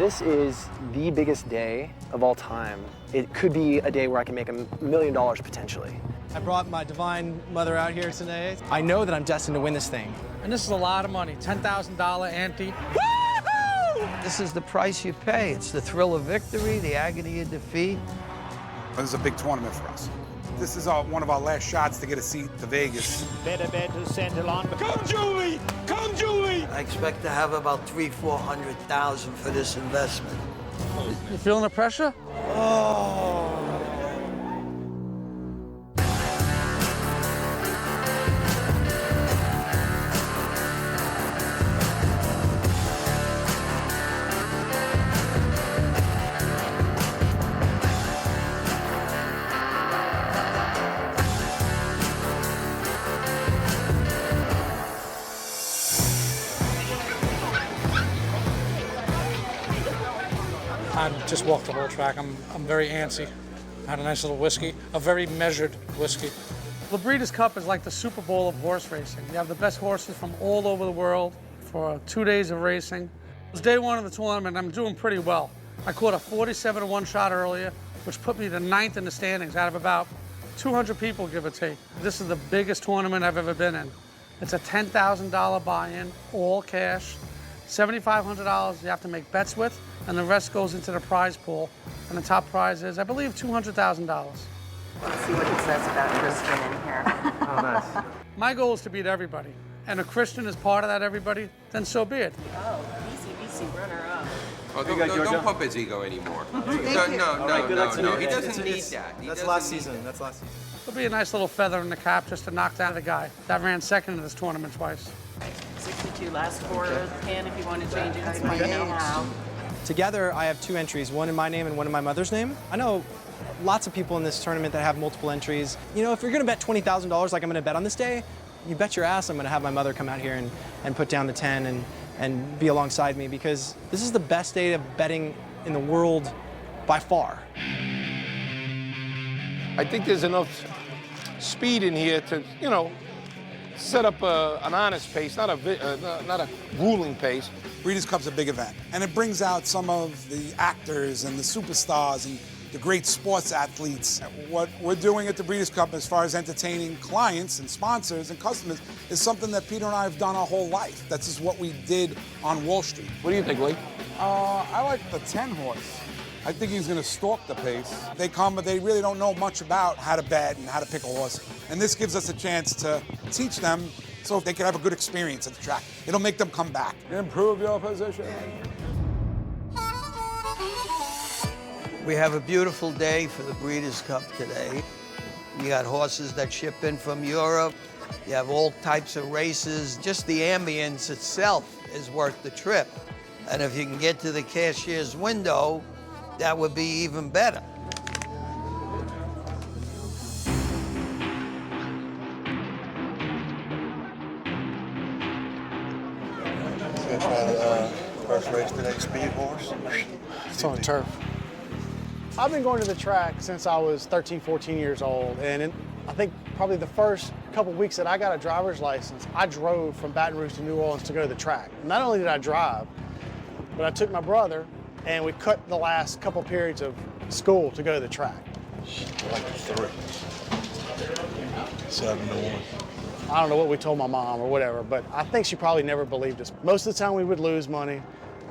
This is the biggest day of all time. It could be a day where I can make $1 million potentially. I brought my divine mother out here today. I know that I'm destined to win this thing. And this is a lot of money, $10,000 ante. Woo-hoo! This is the price you pay. It's the thrill of victory, the agony of defeat. This is a big tournament for us. This is one of our last shots to get a seat to Vegas. Better bet to Santa Anita. Come, Julie! Come, Julie! I expect to have about $300,000-400,000 for this investment. You feeling the pressure? I just walked the whole track. I'm very antsy. I had a nice little whiskey, a very measured whiskey. The Breeders' Cup is like the Super Bowl of horse racing. You have the best horses from all over the world for 2 days of racing. It was day one of the tournament. I'm doing pretty well. I caught a 47-to-1 shot earlier, which put me to 9th in the standings out of about 200 people, give or take. This is the biggest tournament I've ever been in. It's a $10,000 buy-in, all cash. $7,500 you have to make bets with, and the rest goes into the prize pool. And the top prize is, I believe, $200,000. Let's see what it says about Christian in here. Oh, nice. My goal is to beat everybody. And if Christian is part of that everybody, then so be it. Oh, BC runner-up. Oh, don't pump his ego anymore. No. He doesn't need that. That's last season. It'll be a nice little feather in the cap just to knock down the guy that ran second in this tournament twice. 62, last 410 if you want to change it. That's my know-how. Together, I have 2 entries, one in my name and one in my mother's name. I know lots of people in this tournament that have multiple entries. You know, if you're going to bet $20,000 like I'm going to bet on this day, you bet your ass I'm going to have my mother come out here and put down the 10 and be alongside me, because this is the best day of betting in the world by far. I think there's enough speed in here to, you know, set up an honest pace, not a grueling pace. Breeders' Cup's a big event, and it brings out some of the actors and the superstars and the great sports athletes. What we're doing at the Breeders' Cup as far as entertaining clients and sponsors and customers is something that Peter and I have done our whole life. That's just what we did on Wall Street. What do you think, Lee? I like the 10 horse. I think he's going to stalk the pace. They come, but they really don't know much about how to bet and how to pick a horse. And this gives us a chance to teach them so they can have a good experience at the track. It'll make them come back. Improve your position. We have a beautiful day for the Breeders' Cup today. You got horses that ship in from Europe. You have all types of races. Just the ambience itself is worth the trip. And if you can get to the cashier's window, that would be even better. First race today, speed horse. It's on the turf. I've been going to the track since I was 13, 14 years old, and I think probably the first couple weeks that I got a driver's license, I drove from Baton Rouge to New Orleans to go to the track. Not only did I drive, but I took my brother, and we cut the last couple periods of school to go to the track. Like 3. 7 to 1. I don't know what we told my mom or whatever, but I think she probably never believed us. Most of the time we would lose money,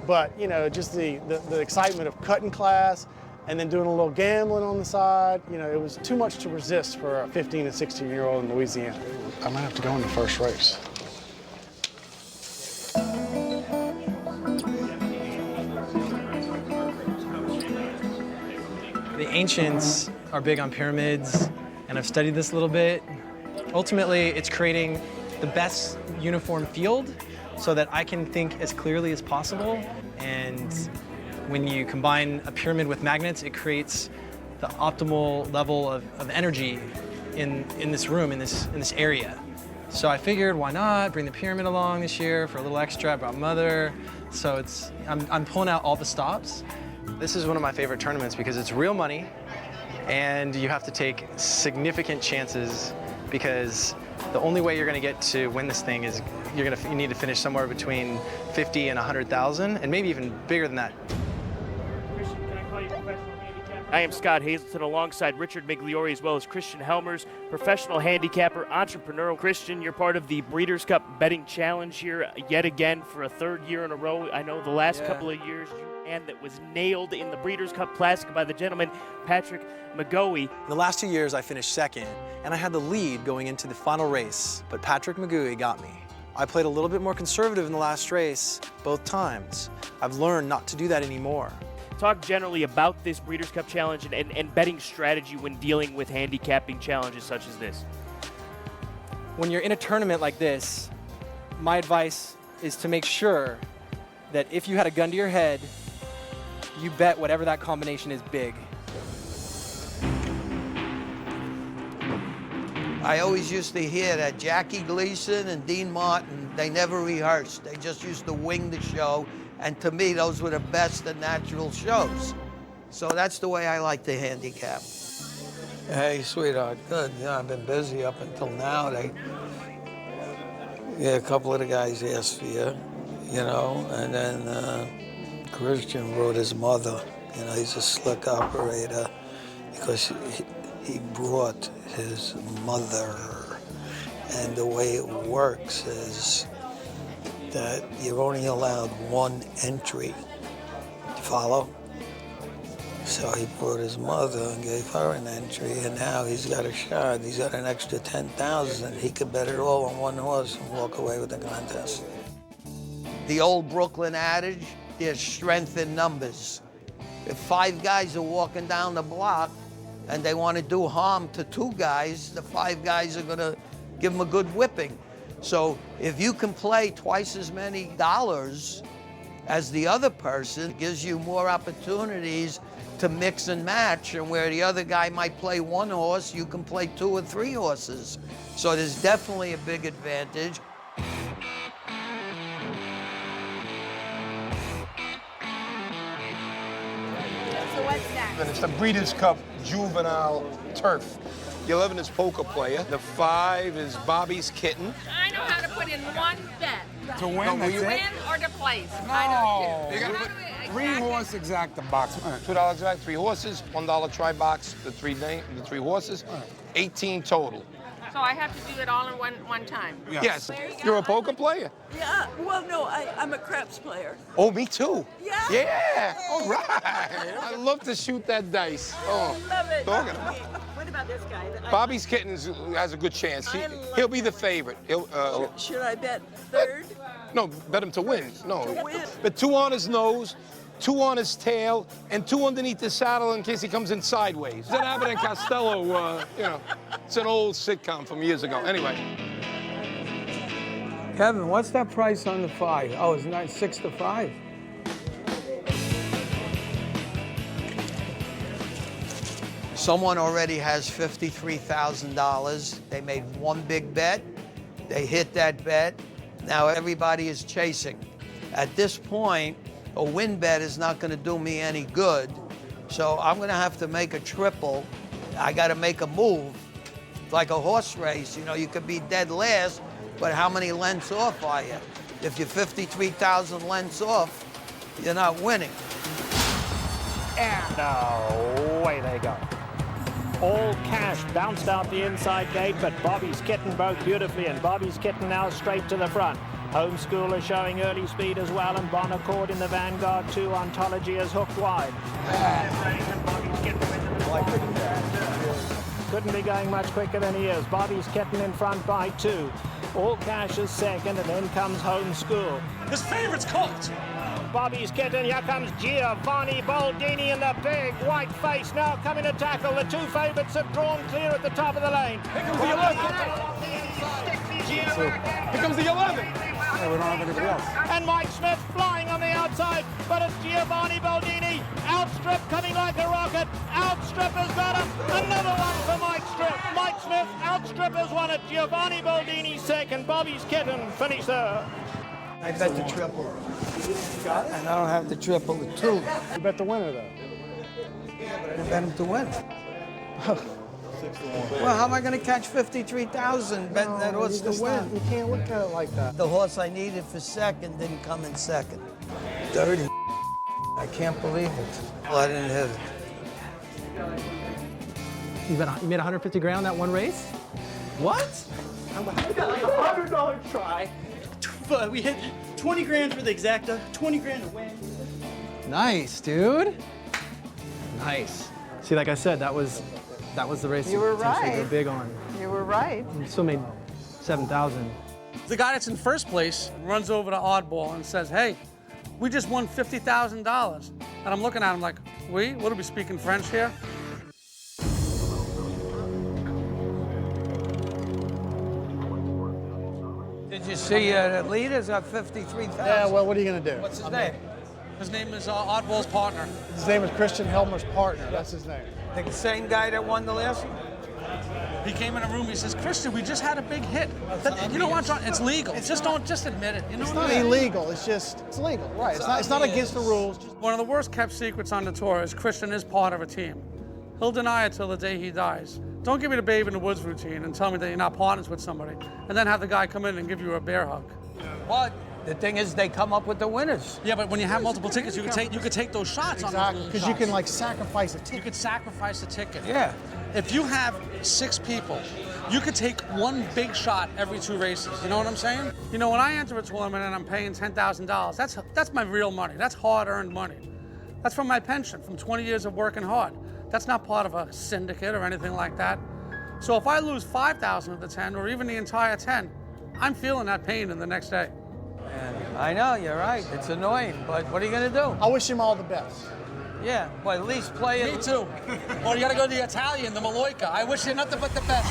but you know, just the excitement of cutting class and then doing a little gambling on the side, you know, it was too much to resist for a 15 and 16-year-old in Louisiana. I might have to go in the first race. The ancients are big on pyramids, and I've studied this a little bit. Ultimately, it's creating the best uniform field so that I can think as clearly as possible. And when you combine a pyramid with magnets, it creates the optimal level of energy in this room, in this area. So I figured, why not bring the pyramid along this year for a little extra. I brought mother. So I'm pulling out all the stops. This is one of my favorite tournaments because it's real money, and you have to take significant chances, because the only way you're going to get to win this thing is you need to finish somewhere between 50 and 100,000, and maybe even bigger than that. I am Scott Hazelton alongside Richard Migliori as well as Christian Helmers, professional handicapper, entrepreneurial. Christian, you're part of the Breeders' Cup Betting Challenge here yet again for a third year in a row. I know the last couple of years and that was nailed in the Breeders' Cup Classic by the gentleman Patrick McGoey. The last 2 years I finished second, and I had the lead going into the final race, but Patrick McGoey got me. I played a little bit more conservative in the last race, both times. I've learned not to do that anymore. Talk generally about this Breeders' Cup Challenge and betting strategy when dealing with handicapping challenges such as this. When you're in a tournament like this, my advice is to make sure that if you had a gun to your head, you bet whatever that combination is big. I always used to hear that Jackie Gleason and Dean Martin, they never rehearsed. They just used to wing the show. And to me, those were the best and natural shows. So that's the way I like to handicap. Hey, sweetheart, good. Yeah, I've been busy up until now. A couple of the guys asked for you, and then Christian brought his mother. He's a slick operator because he brought his mother. And the way it works is that you're only allowed one entry. Follow? So he brought his mother and gave her an entry, and now he's got a shot. He's got an extra 10,000. He could bet it all on one horse and walk away with the contest. The old Brooklyn adage, there's strength in numbers. If 5 guys are walking down the block and they want to do harm to 2 guys, the 5 guys are going to give them a good whipping. So if you can play twice as many dollars as the other person, it gives you more opportunities to mix and match, and where the other guy might play 1 horse, you can play 2 or 3 horses. So there's definitely a big advantage. So what's next? And it's the Breeders' Cup Juvenile Turf. The 11 is Poker Player. The 5 is Bobby's Kitten. I know how to put in one bet. To win, that's it? Win or to place. No. I know. You gotta put 3 horse exacta box. $2 exact, 3 horses, $1 try box, the 3 horses, 18 total. So I have to do it all in one time? Yes. You're a poker player? Yeah, well, no, I'm a craps player. Oh, me too. Yeah? Yeah, all right. I love to shoot that dice. Oh, I love it. talking about. What about this guy? Bobby's Kitten has a good chance. He'll be the favorite. Should I bet third? No, bet him to win. No. To win. But 2 on his nose, 2 on his tail, and 2 underneath the saddle in case he comes in sideways. That Abbott and Costello, it's an old sitcom from years ago. Anyway. Kevin, what's that price on the 5? Oh, it's not 6 to 5. Someone already has $53,000. They made 1 big bet. They hit that bet. Now everybody is chasing. At this point, a win bet is not going to do me any good. So I'm going to have to make a triple. I got to make a move. Like a horse race, you could be dead last, but how many lengths off are you? If you're 53,000 lengths off, you're not winning. And away they go. All Cash bounced out the inside gate, but Bobby's Kitten broke beautifully, and Bobby's Kitten now straight to the front. Homeschooler showing early speed as well, and Bon Accord in the vanguard too. Ontology is hooked wide. Couldn't be going much quicker than he is. Bobby's Kitten in front by 2. All Cash is second, and then comes Homeschool. His favorite's caught. Bobby's Kitten, here comes Giovanni Boldini in the big white face now coming to tackle. The 2 favourites have drawn clear at the top of the lane. Here comes the 11. Here comes the 11. We don't have anybody else. And Mike Smith flying on the outside, but it's Giovanni Boldini. Outstrip coming like a rocket. Outstrip has got him. Another one for Mike Strip. Mike Smith, Outstrip has won it. Giovanni Boldini second. Bobby's Kitten finished there. I bet the triple. And I don't have the triple with 2. You bet the winner, though. I bet him to win. Well, how am I going to catch 53,000 betting that horse to win? You can't look at it like that. The horse I needed for second didn't come in second. Dirty. I can't believe it. Well, I didn't hit it. You made 150 grand on that one race? What? We got like a $100 try. We hit 20 grand for the exacta, 20 grand to win. Nice, dude. Nice. See, like I said, that was the race You were potentially right. go big on. You were right. You still made 7,000. The guy that's in first place runs over to Oddball and says, hey, we just won $50,000. And I'm looking at him like, we? What are we speaking French here? Did you see the leaders at 53,000? Yeah, well, what are you going to do? What's his name? His name is Oddball's partner. His name is Christian Helmer's partner. That's his name. Think the same guy that won the last one? He came in a room, he says, Christian, we just had a big hit. You know what, John? It's legal. Just admit it. You know It's what not I mean? illegal. It's legal, right? It's not against the rules. One of the worst kept secrets on the tour is Christian is part of a team. He'll deny it till the day he dies. Don't give me the babe in the woods routine and tell me that you're not partners with somebody, and then have the guy come in and give you a bear hug. What? The thing is, they come up with the winners. Yeah, but when you have multiple tickets, you could take those shots on Exactly, those because you shots. can like sacrifice a ticket. You could sacrifice a ticket. Yeah. If you have 6 people, you could take one big shot every 2 races. You know what I'm saying? You know, when I enter a tournament and I'm paying $10,000, that's my real money. That's hard-earned money. That's from my pension, from 20 years of working hard. That's not part of a syndicate or anything like that. So if I lose 5,000 of the 10, or even the entire 10, I'm feeling that pain in the next day. And I know, you're right. It's annoying, but what are you going to do? I wish him all the best. Yeah, but at least play it. Me too. Or you gotta go to the Italian, the Maloika. I wish you nothing but the best.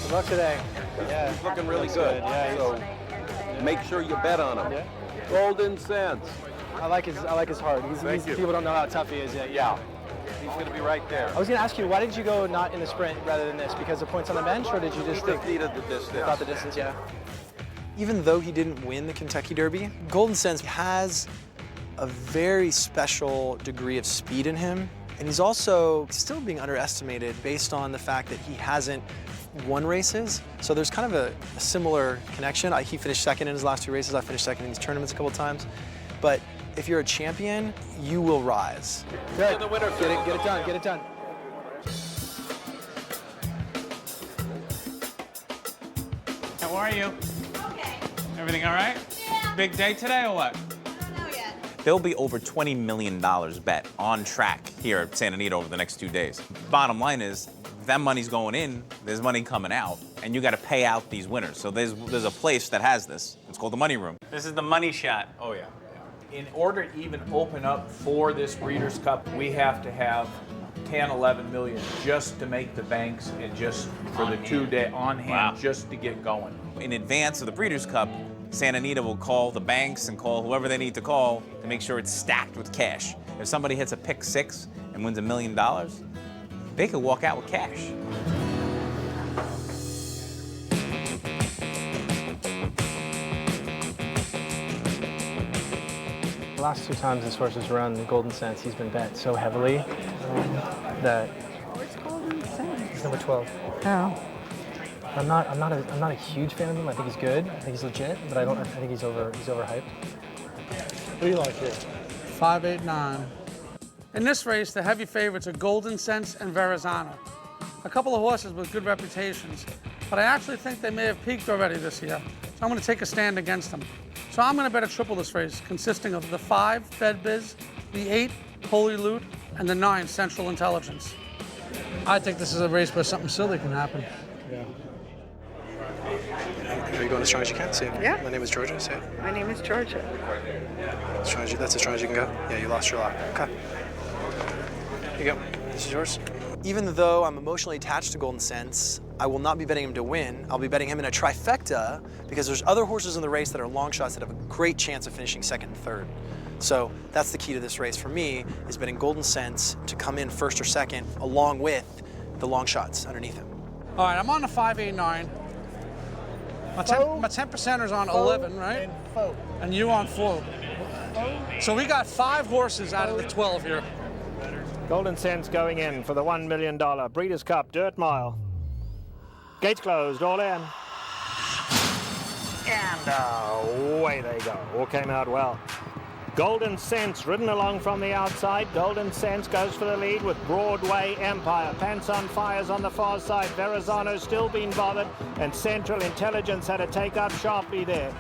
Good luck today. Yeah. He's looking really good. Yeah, So make sure you bet on him. Yeah. Golden cents. I like his heart. Thank you. People don't know how tough he is yet. Yeah. He's going to be right there. I was going to ask you, why did you go not in the sprint rather than this? Because of points on the bench, or did you just think needed the distance? about the distance? Yeah. Even though he didn't win the Kentucky Derby, Golden Sense has a very special degree of speed in him. And he's also still being underestimated based on the fact that he hasn't won races. So there's kind of a similar connection. He finished second in his last 2 races. I finished second in these tournaments a couple times. But if you're a champion, you will rise. Good. Get it done. Get it done. How are you? Okay. Everything all right? Yeah. Big day today or what? I don't know yet. There'll be over $20 million bet on track here at Santa Anita over the next 2 days. Bottom line is, that money's going in, there's money coming out, and you got to pay out these winners. So there's a place that has this. It's called the Money Room. This is the money shot. Oh, yeah. In order to even open up for this Breeders' Cup, we have to have 10, 11 million just to make the banks and just for the 2 day on hand, just to get going. In advance of the Breeders' Cup, Santa Anita will call the banks and call whoever they need to call to make sure it's stacked with cash. If somebody hits a pick 6 and wins $1 million, they could walk out with cash. The last 2 times this horse has run the Golden Sense, he's been bet so heavily that What's Golden Sense? he's number 12. Oh. I'm not a huge fan of him. I think he's good. I think he's legit, but I think he's overhyped. What do you like here? 5, 8, 9. In this race, the heavy favorites are Golden Sense and Verrazano. A couple of horses with good reputations, but I actually think they may have peaked already this year. So I'm going to take a stand against them. So I'm going to bet a triple this race, consisting of the 5, FedBiz, the 8, Holy Loot, and the 9, Central Intelligence. I think this is a race where something silly can happen. Yeah. Are you going as strong as you can? Say it. Yeah. My name is Georgia. Say it. My name is Georgia. That's as strong as you can go? Yeah, you lost your lock. Okay. Here you go. This is yours. Even though I'm emotionally attached to Golden Sense, I will not be betting him to win. I'll be betting him in a trifecta because there's other horses in the race that are long shots that have a great chance of finishing 2nd and 3rd. So that's the key to this race for me, is betting Golden Sense to come in 1st or 2nd along with the long shots underneath him. All right, I'm on the 5, 8, 9. My 10%er's on 11, right? And you on 4. So we got 5 horses out of the 12 here. Golden Sense going in for the $1 million Breeders' Cup Dirt Mile. Gates closed, all in. And away they go. All came out well. Golden Sense ridden along from the outside. Golden Sense goes for the lead with Broadway Empire. Pants on Fires on the far side. Verrazano still being bothered. And Central Intelligence had to take up sharply there.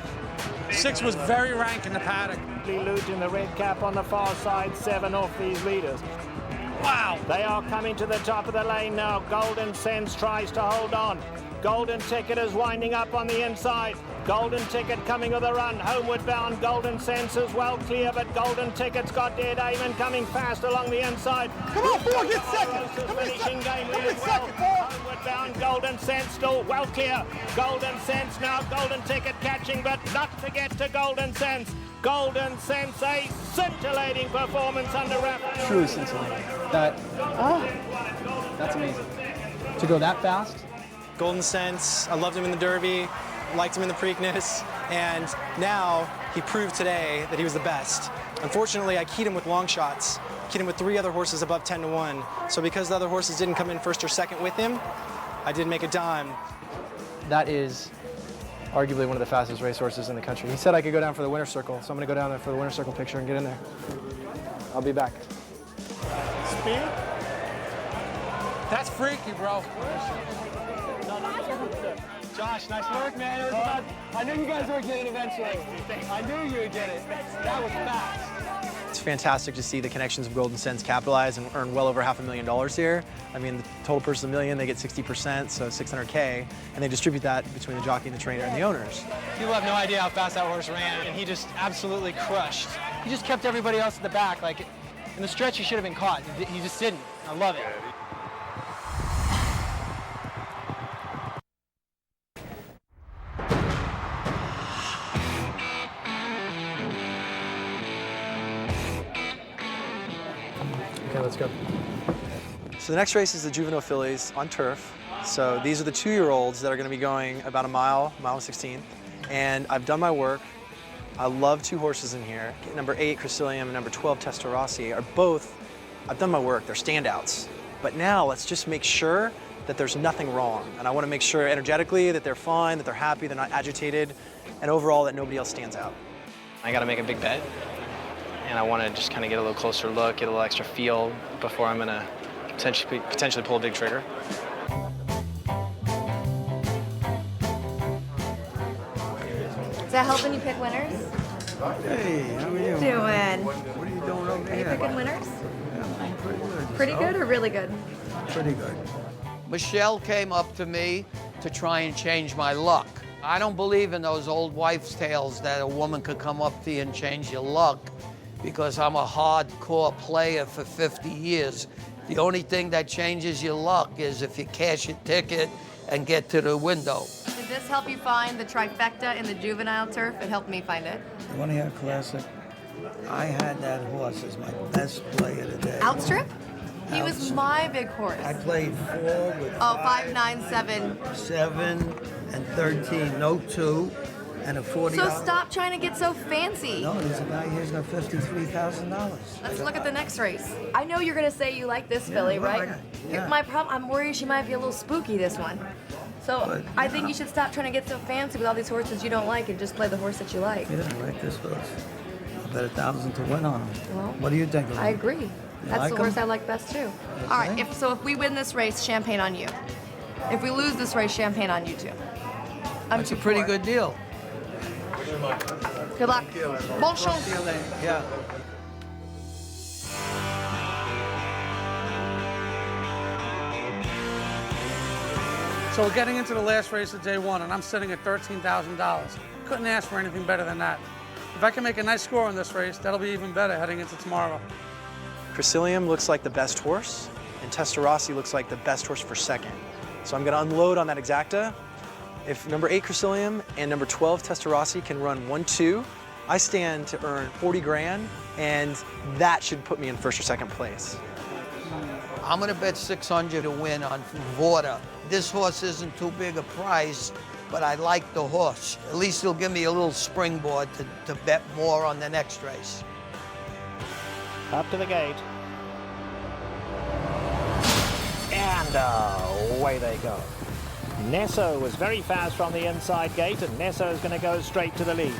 6 was very rank in the paddock. Loot in the red cap on the far side. 7 off these leaders. Wow! They are coming to the top of the lane now. Golden Sense tries to hold on. Golden Ticket is winding up on the inside. Golden Ticket coming with a run. Homeward bound. Golden Sense is well clear, but Golden Ticket's got dead aim and coming fast along the inside. Come on, Four, get second. Finishing game really well. Homeward bound. Golden Sense still well clear. Golden Sense now. Golden Ticket catching, but not to get to Golden Sense. Golden Sense, a scintillating performance under wrap. Truly scintillating. That's amazing. To go that fast. Golden Sense, I loved him in the Derby, liked him in the Preakness, and now he proved today that he was the best. Unfortunately, I keyed him with long shots, keyed him with 3 other horses above 10-1. So because the other horses didn't come in first or second with him, I did make a dime. That is arguably one of the fastest racehorses in the country. He said I could go down for the winner's circle, so I'm gonna go down there for the winner's circle picture and get in there. I'll be back. Speed? That's freaky, bro. Josh, nice work, man. It was about, I knew you guys would get it eventually. I knew you would get it. That was fast. It's fantastic to see the connections of Golden Sense capitalize and earn well over $500,000 here. I mean, the total purse is $1 million, they get 60%, so $600K, and they distribute that between the jockey and the trainer and the owners. People have no idea how fast that horse ran, and he just absolutely crushed. He just kept everybody else at the back. Like, in the stretch, he should have been caught. He just didn't. I love it. Okay, let's go. So the next race is the Juvenile Fillies on turf. So these are the 2-year-olds that are going to be going about a mile 16th. And I've done my work. I love 2 horses in here. Number 8, Crescilium, and number 12, Testorossi, are both, I've done my work, they're standouts. But now let's just make sure that there's nothing wrong. And I want to make sure energetically that they're fine, that they're happy, they're not agitated, and overall that nobody else stands out. I got to make a big bet. And I want to just kind of get a little closer look, get a little extra feel before I'm going to potentially pull a big trigger. Is that helping you pick winners? Hey, how are you? Doing. What are you doing over Are you here? picking winners? Yeah, I'm pretty good. Pretty good or really good? Pretty good. Michelle came up to me to try and change my luck. I don't believe in those old wives' tales that a woman could come up to you and change your luck, because I'm a hardcore player for 50 years. The only thing that changes your luck is if you cash your ticket and get to the window. Did this help you find the trifecta in the juvenile turf? It helped me find it. You want to hear a classic? I had that horse as my best player today. Outstrip? He was my big horse. I played 4 with 5, 9, 7. 7 and 13, no 2, and a $40. So stop trying to get so fancy. No, there's a guy here's got $53,000. Let's look at the next race. I know you're gonna say you like this filly, well, right? yeah. My problem, I'm worried she might be a little spooky, this one. So But, I think you should stop trying to get so fancy with all these horses you don't like and just play the horse that you like. Yeah, I like this horse. I bet $1,000 to win on him. Well, What do you think of him? I agree. That's like the horse him? I like best too. All right, if we win this race, champagne on you. If we lose this race, champagne on you too. That's a pretty good deal. Good luck. Bon chance. Yeah. So we're getting into the last race of day 1, and I'm sitting at $13,000. Couldn't ask for anything better than that. If I can make a nice score in this race, that'll be even better heading into tomorrow. Crescilium looks like the best horse, and Testorossi looks like the best horse for second. So I'm going to unload on that exacta. If number 8 Crescilium and number 12 Testorossi can run 1-2, I stand to earn 40 grand, and that should put me in first or second place. I'm gonna bet 600 to win on Vorta. This horse isn't too big a price, but I like the horse. At least he'll give me a little springboard to bet more on the next race. Up to the gate. away they go. Nesso was very fast from the inside gate, and Nesso is going to go straight to the lead.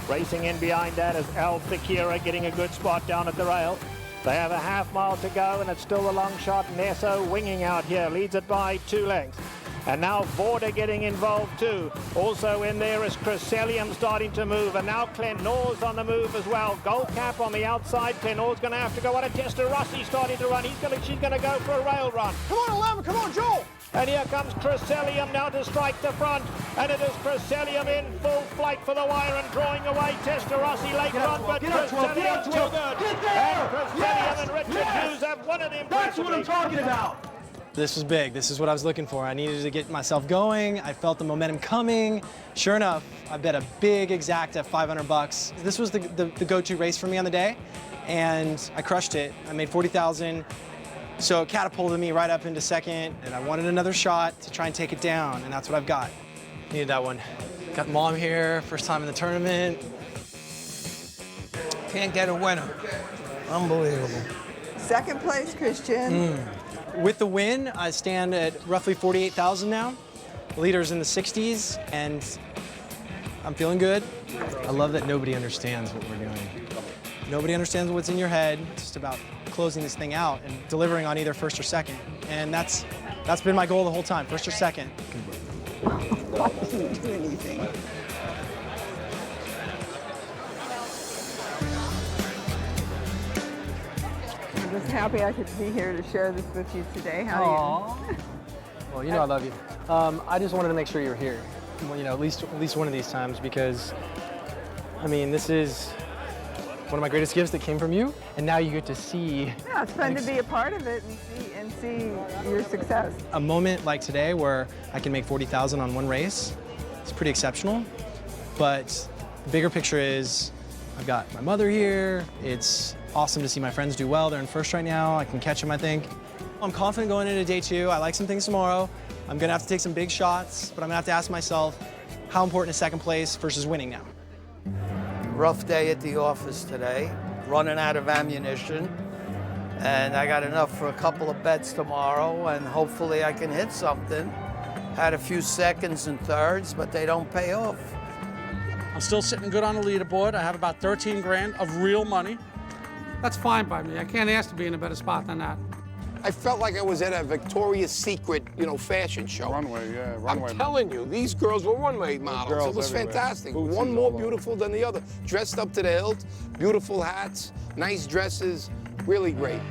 Racing in behind that is El Fakira getting a good spot down at the rail. They have a half mile to go, and it's still a long shot. Nesso winging out here, leads it by 2 lengths. And now Vorder getting involved too. Also in there is Crescelium starting to move, and now Clenor's on the move as well. Gold Cap on the outside. Clenor's going to have to go on a tester. Rossi starting to run. She's going to go for a rail run. Come on, 11, come on, Joel. And here comes Crescelium now to strike the front. And it is Crescelium in full flight for the wire and drawing away. Tester Rossi late run, but Crescelium too good. Get there! And Crescelium and Richard Hughes have won it impressively. That's what I'm talking about. This was big. This is what I was looking for. I needed to get myself going. I felt the momentum coming. Sure enough, I bet a big exact at 500 bucks. This was the go-to race for me on the day, and I crushed it. I made 40,000. So it catapulted me right up into second, and I wanted another shot to try and take it down, and that's what I've got. Needed that one. Got Mom here, first time in the tournament. Can't get a winner. Unbelievable. Second place, Christian. With the win, I stand at roughly 48,000 now. The leader's in the 60s, and I'm feeling good. I love that nobody understands what we're doing. Nobody understands what's in your head. It's just about closing this thing out and delivering on either first or second. And that's been my goal the whole time, first or second. I didn't do anything. I'm just happy I could be here to share this with you today. How are you? Well, you know I love you. I just wanted to make sure you were here. Well, you know, at least one of these times, because I mean, this is one of my greatest gifts that came from you, and now you get to see. Yeah, it's fun to be a part of it and see your success. A moment like today where I can make 40,000 on one race, it's pretty exceptional. But the bigger picture is I've got my mother here. It's awesome to see my friends do well. They're in first right now. I can catch them, I think. I'm confident going into day 2. I like some things tomorrow. I'm gonna have to take some big shots, but I'm gonna have to ask myself, how important is second place versus winning now? Rough day at the office today, running out of ammunition, and I got enough for a couple of bets tomorrow, and hopefully I can hit something. Had a few seconds and thirds, but they don't pay off. I'm still sitting good on the leaderboard. I have about 13 grand of real money. That's fine by me. I can't ask to be in a better spot than that. I felt like I was at a Victoria's Secret, fashion show. Runway, yeah, runway. I'm telling you, these girls were runway models. It was fantastic. One more beautiful than the other. Dressed up to the hilt, beautiful hats, nice dresses, really great.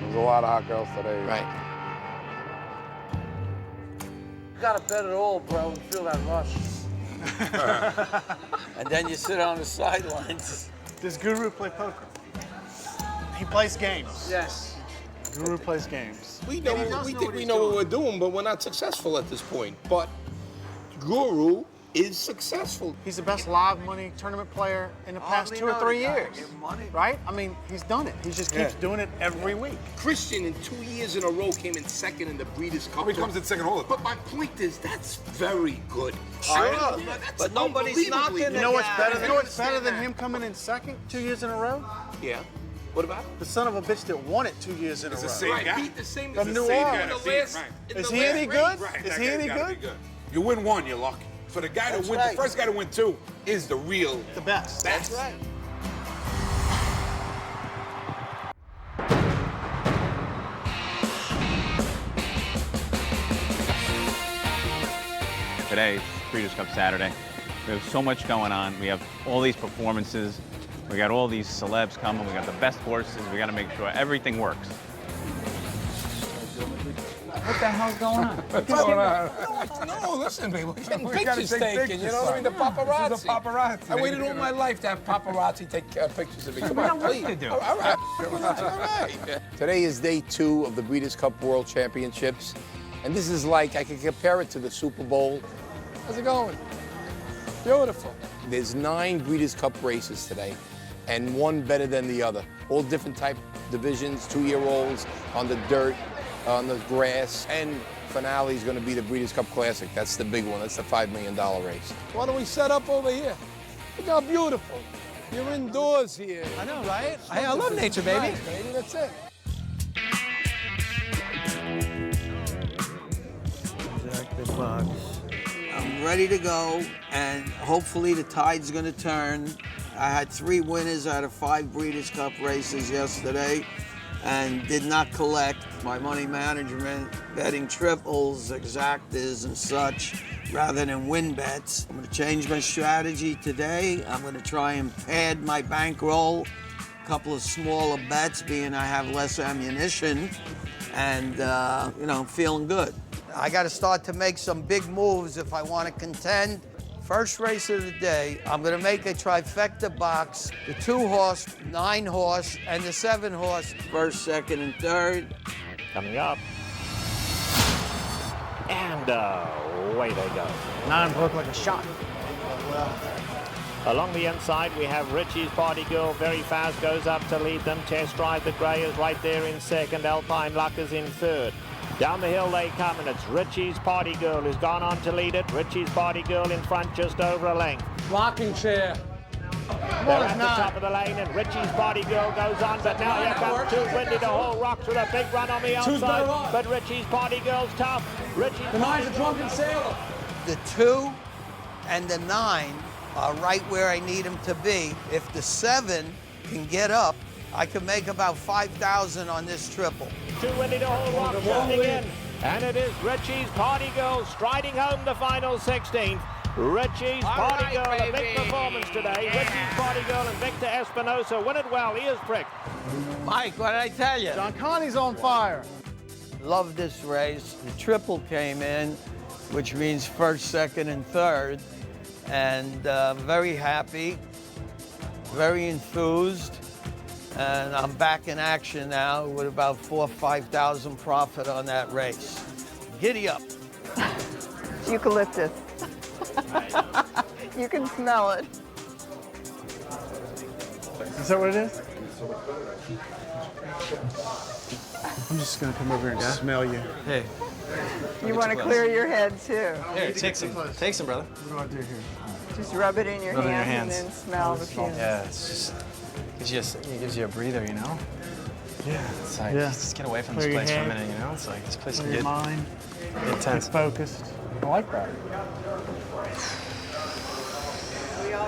There's a lot of hot girls today. Right. You gotta bet it all, bro, and feel that rush. And then you sit on the sidelines. Does Guru play poker? He plays games. Yes. Guru plays games. We think we know what we're doing, but we're not successful at this point. But Guru is successful. He's the best live money tournament player in the past 2 or 3 years. Right? I mean, he's done it. He just keeps doing it every week. Christian, in 2 years in a row, came in second in the Breeders' Cup. He comes in second all the time. But my point is, that's very good. Sure, but nobody's knocking it. You know what's better? You know what's better than him coming in second 2 years in a row? Yeah. What about? The son of a bitch that won it 2 years in a row. the same guy. Beat the same From New Orleans. Is he any good? Is he any good? You win one, you're lucky. So the guy that wins, the first guy to win 2 is the real. The best. That's right. Today, Breeders' Cup Saturday. We have so much going on. We have all these performances. We got all these celebs coming. We got the best horses. We got to make sure everything works. What the hell's going on? What's going on? No, listen, baby. We're getting We gotta pictures take taken. pictures, You know what I mean? The son. paparazzi. This is the paparazzi. I waited all my life to have paparazzi take pictures of me. Come on, please. All right. All right. Today is day 2 of the Breeders' Cup World Championships. And this is like, I can compare it to the Super Bowl. How's it going? Beautiful. There's 9 Breeders' Cup races today, and one better than the other. All different type divisions, 2-year-olds on the dirt, on the grass, and finale is going to be the Breeders' Cup Classic. That's the big one. That's the $5 million race. Why don't we set up over here? Look how beautiful. You're indoors here. I know, right? I love nature, baby. Nice, baby. That's it. bucks. I'm ready to go, and hopefully the tide's gonna turn. I had 3 winners out of 5 Breeders' Cup races yesterday and did not collect my money management, betting triples, exactas, and such, rather than win bets. I'm gonna change my strategy today. I'm gonna try and pad my bankroll, a couple of smaller bets, being I have less ammunition, and, you know, feeling good. I gotta start to make some big moves if I wanna contend. First race of the day, I'm gonna make a trifecta box, the 2-horse, 9-horse, and the 7-horse, first, second, and third. Coming up. And away they go. 9 broke like a shot. Along the inside, we have Richie's Party Girl, very fast, goes up to lead them. Test Drive the Grey is right there in second. Alpine Luck is in third. Down the hill they come, and it's Richie's Party Girl who's gone on to lead it. Richie's Party Girl in front, just over a length. Rocking chair. They're at the top of the lane, and Richie's Party Girl goes on, but now here comes Too Windy to Haul Rocks with a big run on the outside. But Richie's Party Girl's tough. Richie's The 9's a drunken sailor. The 2 and the 9 are right where I need them to be. If the 7 can get up, I can make about 5,000 on this triple. Too Windy to Haul Rocks jumping in, and it is Richie's Party Girl striding home the final 16th. Richie's Party Girl, a big performance today. Richie's Party Girl and Victor Espinosa win it well. He is pricked. Mike, what did I tell you? John Connie's on fire. Love this race. The triple came in, which means first, second, and third. And very happy, very enthused. And I'm back in action now with about 4,000 or 5,000 profit on that race. Giddy up. Eucalyptus. You can smell it. Is that what it is? I'm just gonna come over and smell you. Hey. You want to clear your head too. Here, take some, brother. What do I do here? Just rub it in your Rub it in your hands hands. and then smell the fumes. Yeah, it gives you a breather, you know? Yeah. It's like, just get away from Clear this your place for a head. minute, you know? It's like, this place can Clear your get mind. intense. Get focused. I like that.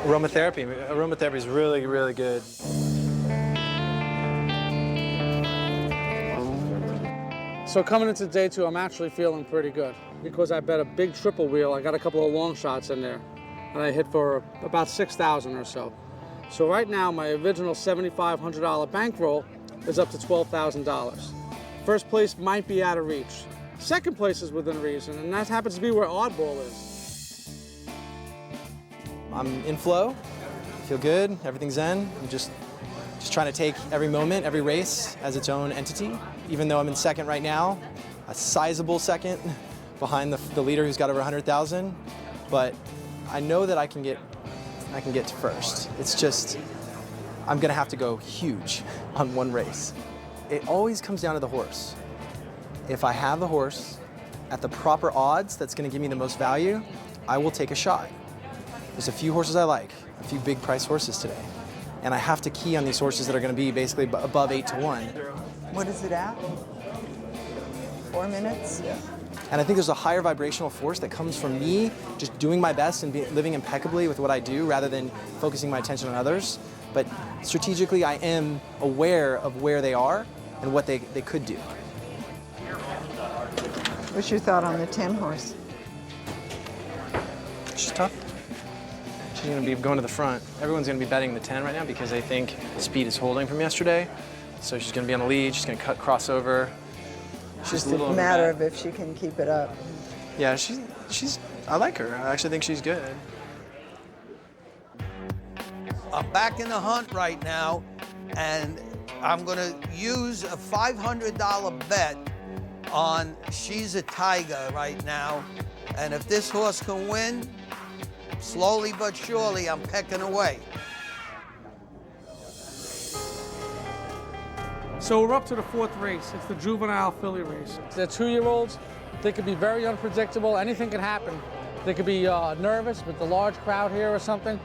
Aromatherapy is really, really good. So coming into day 2, I'm actually feeling pretty good because I bet a big triple wheel. I got a couple of long shots in there, and I hit for about 6,000 or so. So right now, my original $7,500 bankroll is up to $12,000. First place might be out of reach. Second place is within reason, and that happens to be where Oddball is. I'm in flow, feel good, everything's zen. I'm just trying to take every moment, every race as its own entity. Even though I'm in second right now, a sizable second behind the leader who's got over 100,000, but I know that I can get to first. It's just, I'm gonna have to go huge on one race. It always comes down to the horse. If I have the horse at the proper odds that's gonna give me the most value, I will take a shot. There's a few horses I like, a few big price horses today. And I have to key on these horses that are gonna be basically above 8 to 1. What is it at? 4 minutes? Yeah. And I think there's a higher vibrational force that comes from me just doing my best and living impeccably with what I do rather than focusing my attention on others. But strategically, I am aware of where they are and what they could do. What's your thought on the 10 horse? She's tough. She's going to be going to the front. Everyone's going to be betting the 10 right now because they think the speed is holding from yesterday. So she's going to be on the lead. She's going to cut crossover. She's a little matter of if she can keep it up. Yeah, I like her. I actually think she's good. I'm back in the hunt right now, and I'm gonna use a $500 bet on She's a Tiger right now. And if this horse can win, slowly but surely, I'm pecking away. So we're up to the 4th race. It's the juvenile filly race. They're 2-year-olds. They could be very unpredictable. Anything can happen. They could be nervous with the large crowd here or something.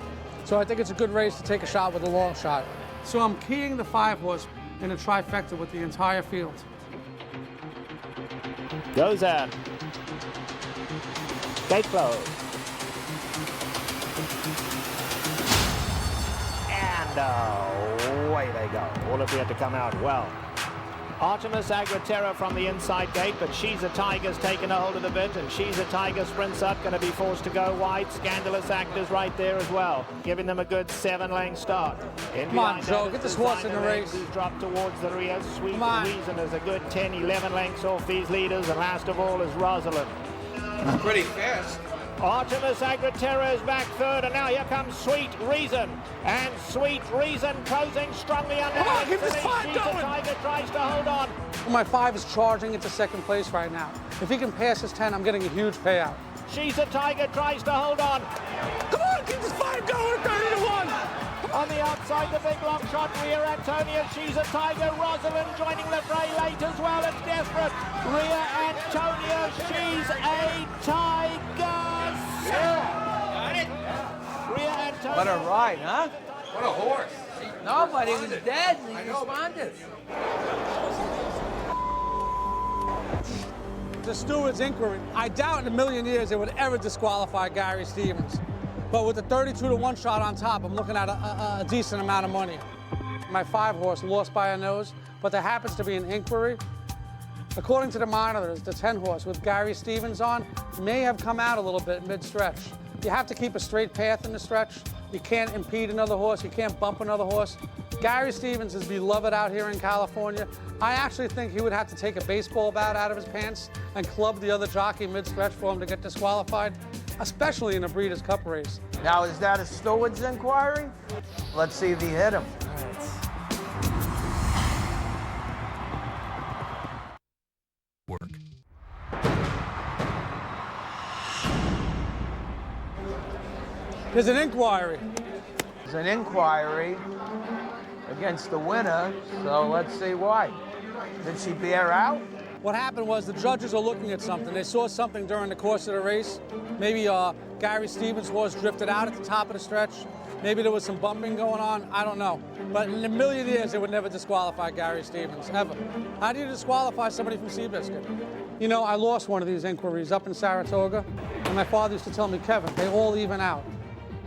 So I think it's a good race to take a shot with a long shot. So I'm keying the 5-horse in a trifecta with the entire field. Goes out. Gate closed. And away they go. All appear to come out well. Artemis Agritera from the inside gate, but She's a Tiger's taken a hold of the bit, and She's a Tiger sprints up, going to be forced to go wide. Scandalous Actors right there as well, giving them a good 7-length start. Come on, Joe, get this horse in the race. He's dropped towards the rear. Sweet Reason is a good 10, 11 lengths off these leaders, and last of all is Rosalind. Pretty fast. Artemis Agritera is back third, and now here comes Sweet Reason. And Sweet Reason closing strongly under. Come on, keep this She's five a going. Tiger tries to hold on. My 5 is charging into second place right now. If he can pass his 10, I'm getting a huge payout. She's a Tiger tries to hold on. Come on, keep this 5 going, 30-1. On the outside, the big long shot, Rhea Antonia. She's a Tiger. Rosalind joining the fray late as well. It's desperate. Rhea Antonia. She's a Tiger. Got it. Rhea Antonia. What a ride, huh? What a horse. Nobody was dead and he responded. The steward's inquiry. I doubt in a million years they would ever disqualify Gary Stevens. But with the 32-1 shot on top, I'm looking at a decent amount of money. My 5 horse lost by a nose, but there happens to be an inquiry. According to the monitors, the 10 horse with Gary Stevens on may have come out a little bit mid-stretch. You have to keep a straight path in the stretch. You can't impede another horse. You can't bump another horse. Gary Stevens is beloved out here in California. I actually think he would have to take a baseball bat out of his pants and club the other jockey mid-stretch for him to get disqualified, especially in a Breeders' Cup race. Now, is that a steward's inquiry? Let's see if he hit him. There's an inquiry. There's an inquiry against the winner, so let's see why. Did she bear out? What happened was the judges are looking at something. They saw something during the course of the race. Maybe Gary Stevens' horse drifted out at the top of the stretch. Maybe there was some bumping going on. I don't know. But in a million years, they would never disqualify Gary Stevens, ever. How do you disqualify somebody from Seabiscuit? You know, I lost one of these inquiries up in Saratoga, and my father used to tell me, Kevin, they all even out.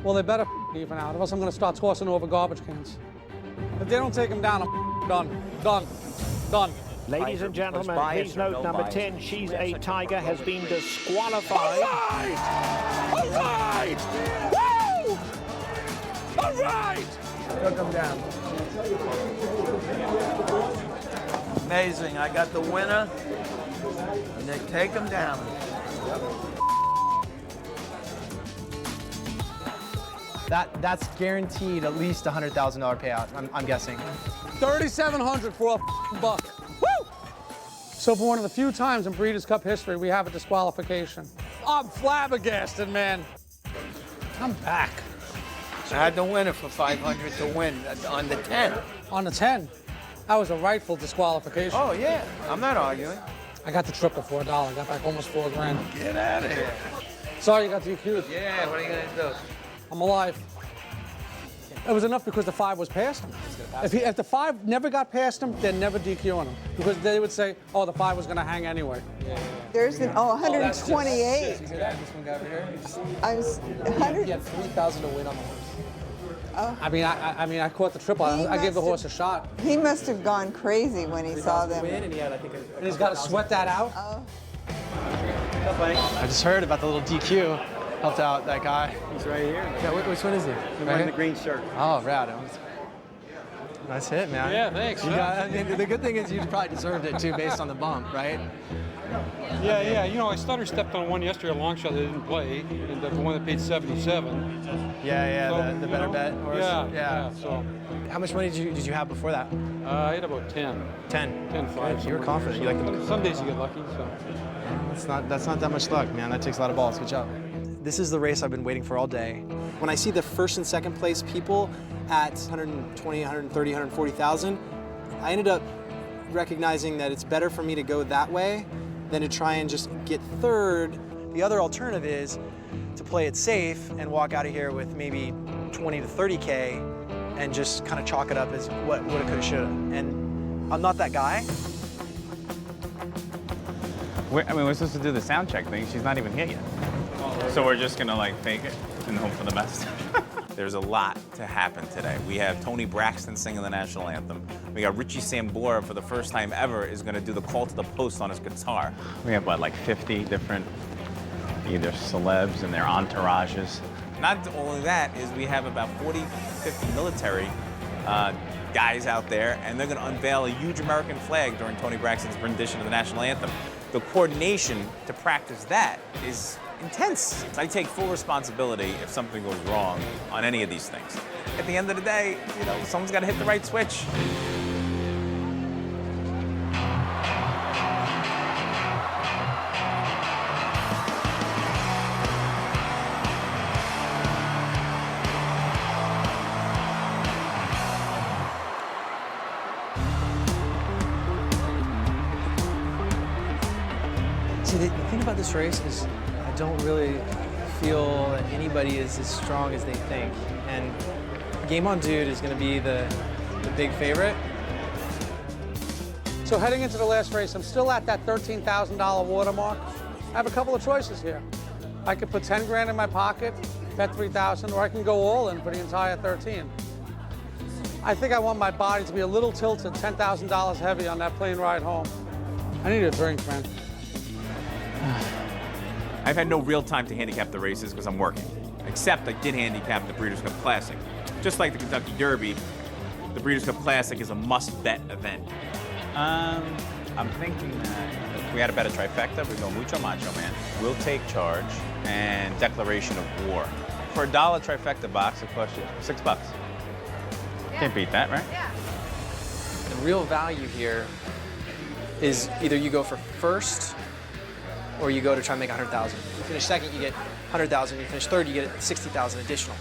Well, they better even out, or else I'm going to start tossing over garbage cans. If they don't take them down, I'm done. Ladies and gentlemen, please note number 10, She's a Tiger, has been disqualified. All right! Woo! All right! Took him down. Amazing. I got the winner, and they take him down. That's guaranteed at least $100,000 payout, I'm guessing. $3,700 for a buck. Woo! So for one of the few times in Breeders' Cup history, we have a disqualification. I'm flabbergasted, man. I'm back. I had the winner for $500 to win on the 10. On the 10? That was a rightful disqualification. Oh, yeah. I'm not arguing. I got the triple for $1. I got back almost $4 grand. Get out of here. Sorry you got DQ'd. Yeah, what are you going to do? I'm alive. It was enough because the 5 was past him. If the 5 never got past him, they'd never DQ on him. Because they would say, oh, the 5 was going to hang anyway. There's an, 128. See that? This one guy over here? I was 100. He had 3,000 to win on the horse. Oh. I mean, I caught the triple. I gave the horse a shot. He must have gone crazy when he saw them. Win, and he had, I think, And he's got to sweat that out? Oh. I just heard about the little DQ. Helped out that guy. He's right here. Yeah, which one is he? The one in the green shirt. Oh, rad. Nice hit, man. Yeah, thanks. I mean, the good thing is you probably deserved it, too, based on the bump, right? Yeah. You know, I stutter stepped on one yesterday, a long shot that didn't play, and the one that paid 77. Yeah, So, the better bet horse. Yeah. So, how much money did you have before that? I had about 10. 10. You were confident. You like Some days you get lucky, so. That's not that much luck, man. That takes a lot of balls. Good job. This is the race I've been waiting for all day. When I see the first and second place people at 120, 130, 140,000, I ended up recognizing that it's better for me to go that way than to try and just get third. The other alternative is to play it safe and walk out of here with maybe 20 to 30K and just kind of chalk it up as what woulda, coulda, shoulda. And I'm not that guy. We're supposed to do the sound check thing. She's not even here yet. So we're just gonna like fake it and hope for the best. There's a lot to happen today. We have Tony Braxton singing the national anthem. We got Richie Sambora for the first time ever is gonna do the call to the post on his guitar. We have what, like 50 different either celebs and their entourages. Not only that is we have about 40, 50 military guys out there, and they're gonna unveil a huge American flag during Tony Braxton's rendition of the national anthem. The coordination to practice that is intense. I take full responsibility if something goes wrong on any of these things. At the end of the day, you know, someone's gotta hit the right switch. See, the thing about this race is I don't really feel that anybody is as strong as they think. And Game On Dude is going to be the big favorite. So heading into the last race, I'm still at that $13,000 watermark. I have a couple of choices here. I could put 10 grand in my pocket, bet 3,000, or I can go all in for the entire 13. I think I want my body to be a little tilted, $10,000 heavy on that plane ride home. I need a drink, man. I've had no real time to handicap the races because I'm working, except I did handicap the Breeders' Cup Classic. Just like the Kentucky Derby, the Breeders' Cup Classic is a must-bet event. I'm thinking that if we had to bet a trifecta, we go Mucho Macho Man, Will Take Charge, and Declaration of War. For a $1 trifecta box, it costs you $6. Yeah. Can't beat that, right? Yeah. The real value here is either you go for first or you go to try and make 100,000. You finish second, you get 100,000. You finish third, you get 60,000 additional.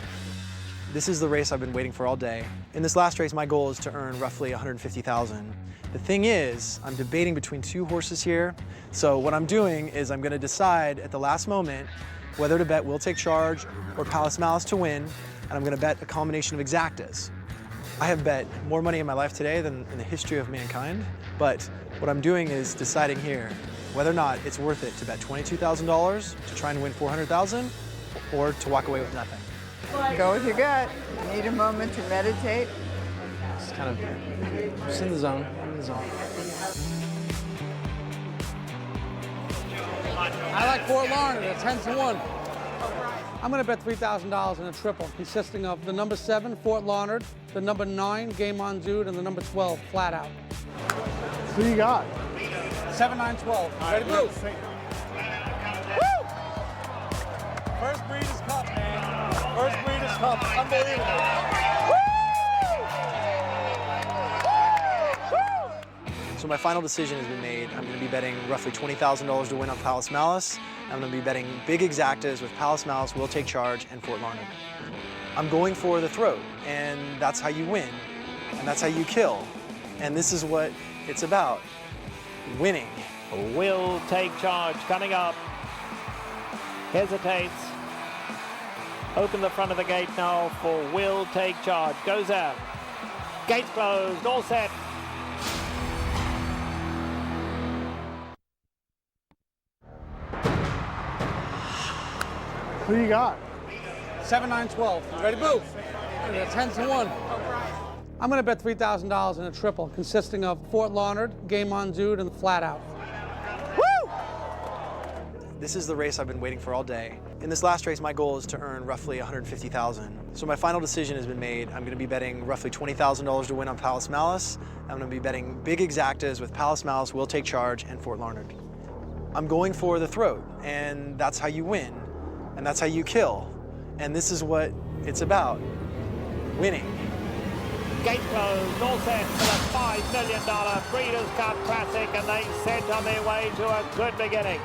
This is the race I've been waiting for all day. In this last race, my goal is to earn roughly 150,000. The thing is, I'm debating between two horses here. So what I'm doing is I'm gonna decide at the last moment whether to bet Will Take Charge or Palace Malice to win, and I'm gonna bet a combination of exactas. I have bet more money in my life today than in the history of mankind, but what I'm doing is deciding here whether or not it's worth it to bet $22,000 to try and win 400,000 or to walk away with nothing. Go with your gut. You need a moment to meditate. It's kind of just in the zone. In the zone. I like Fort Lauderdale at 10-1. I'm going to bet $3,000 in a triple consisting of the number 7, Fort Lauderdale, the number 9, Game On Dude, and the number 12, Flat Out. Who you got? 7, 9, 12. Ready, move. Woo! First Breeders' Cup, man. First Breeders' Cup. Unbelievable. So my final decision has been made. I'm going to be betting roughly $20,000 to win on Palace Malice. I'm going to be betting big exactas with Palace Malice, Will Take Charge, and Fort Lauderdale. I'm going for the throat, and that's how you win, and that's how you kill. And this is what it's about, winning. Will Take Charge coming up. Hesitates. Open the front of the gate now for Will Take Charge. Goes out. Gates closed, all set. Who you got? 7, 9, 12. Ready, move. 10-1. I'm going to bet $3,000 in a triple consisting of Fort Lauderdale, Game On Dude, and Flat Out. Woo! This is the race I've been waiting for all day. In this last race, my goal is to earn roughly 150,000. So my final decision has been made. I'm going to be betting roughly $20,000 to win on Palace Malice. I'm going to be betting big exactas with Palace Malice, Will Take Charge, and Fort Lauderdale. I'm going for the throat, and that's how you win, and that's how you kill. And this is what it's about, winning. Gate closed, all set for the $5 million Breeders' Cup Classic, and they set on their way to a good beginning.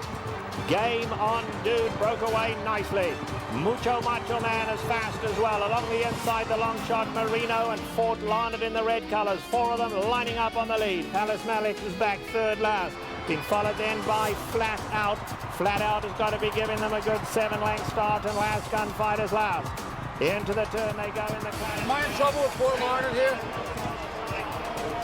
Game On Dude broke away nicely. Mucho Macho Man is fast as well. Along the inside, the long shot Marino and Fort Lauderdale in the red colors. 4 of them lining up on the lead. Palace Malice is back third last. Being followed then by Flat Out. Flat Out has got to be giving them a good 7-length start, and Last Gunfighter's last. Into the turn they go in the class. Am I in trouble with Fort Lauderdale here?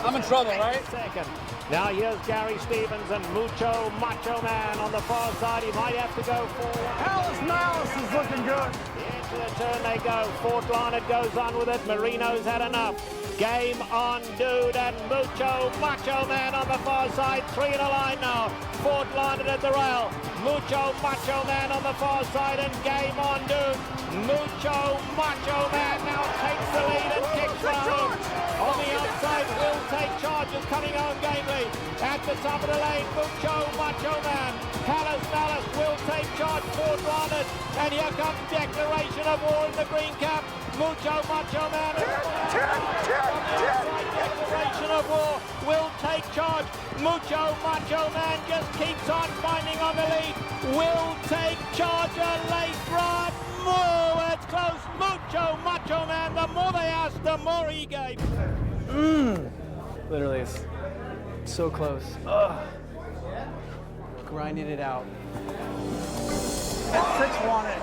I'm in trouble, right? Second. Now here's Gary Stevens and Mucho Macho Man on the far side. He might have to go forward. Alice Malice is looking good. Into the turn they go. Fort Larned goes on with it. Marino's had enough. Game on, dude, and Mucho Macho Man on the far side. 3 in a line now. Fort Larned at the rail. Mucho Macho Man on the far side, and Game on, dude. Mucho Macho Man now takes the lead and kicks for home. On the outside, Will Take Charge is coming home gamely. At the top of the lane, Mucho Macho Man. Alice Malice will take charge. Fort Larned, and here comes Declaration of War in the green cap. Mucho Macho Man. Declaration of War will take charge. Mucho Macho Man just keeps on finding on the lead. Will take charge. A late run. Oh, it's close. Mucho Macho Man. The more they asked, the more he gave. Literally, it's so close. Ugh. Grinding it out. At 6 wanted.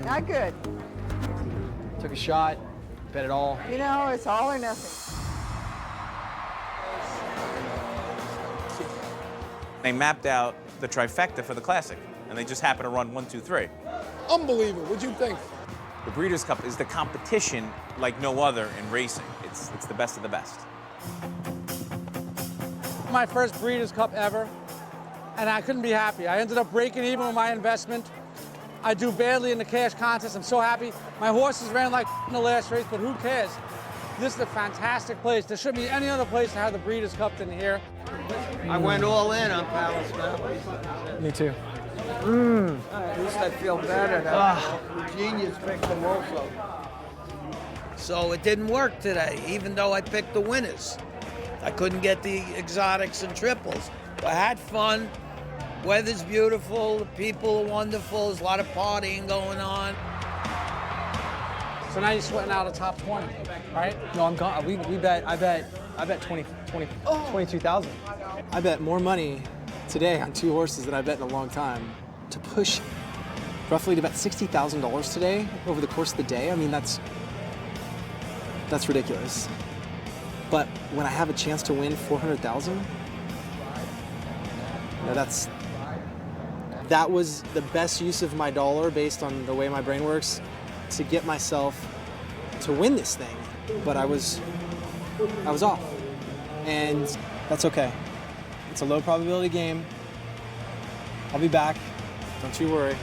Not good. Took a shot, bet it all. You know, it's all or nothing. They mapped out the trifecta for the Classic, and they just happened to run 1, 2, 3. Unbelievable. What'd you think? The Breeders' Cup is the competition like no other in racing. It's the best of the best. My first Breeders' Cup ever, and I couldn't be happy. I ended up breaking even with my investment. I do badly in the cash contest. I'm so happy. My horses ran like in the last race, but who cares? This is a fantastic place. There shouldn't be any other place to have the Breeders' Cup than here. I went all in on Palace now. Me too. At least I feel better. The genius picked them also. So it didn't work today, even though I picked the winners. I couldn't get the exotics and triples. I had fun. Weather's beautiful. The people are wonderful. There's a lot of partying going on. So now you're sweating out a top 20, right? No, I'm gone. I bet 22,000. I bet more money today on 2 horses than I bet in a long time. To push roughly to about $60,000 today over the course of the day, I mean, that's ridiculous. But when I have a chance to win 400,000, you know, that was the best use of my dollar based on the way my brain works to get myself to win this thing. But I was off, and that's okay. It's a low probability game. I'll be back. Don't you worry.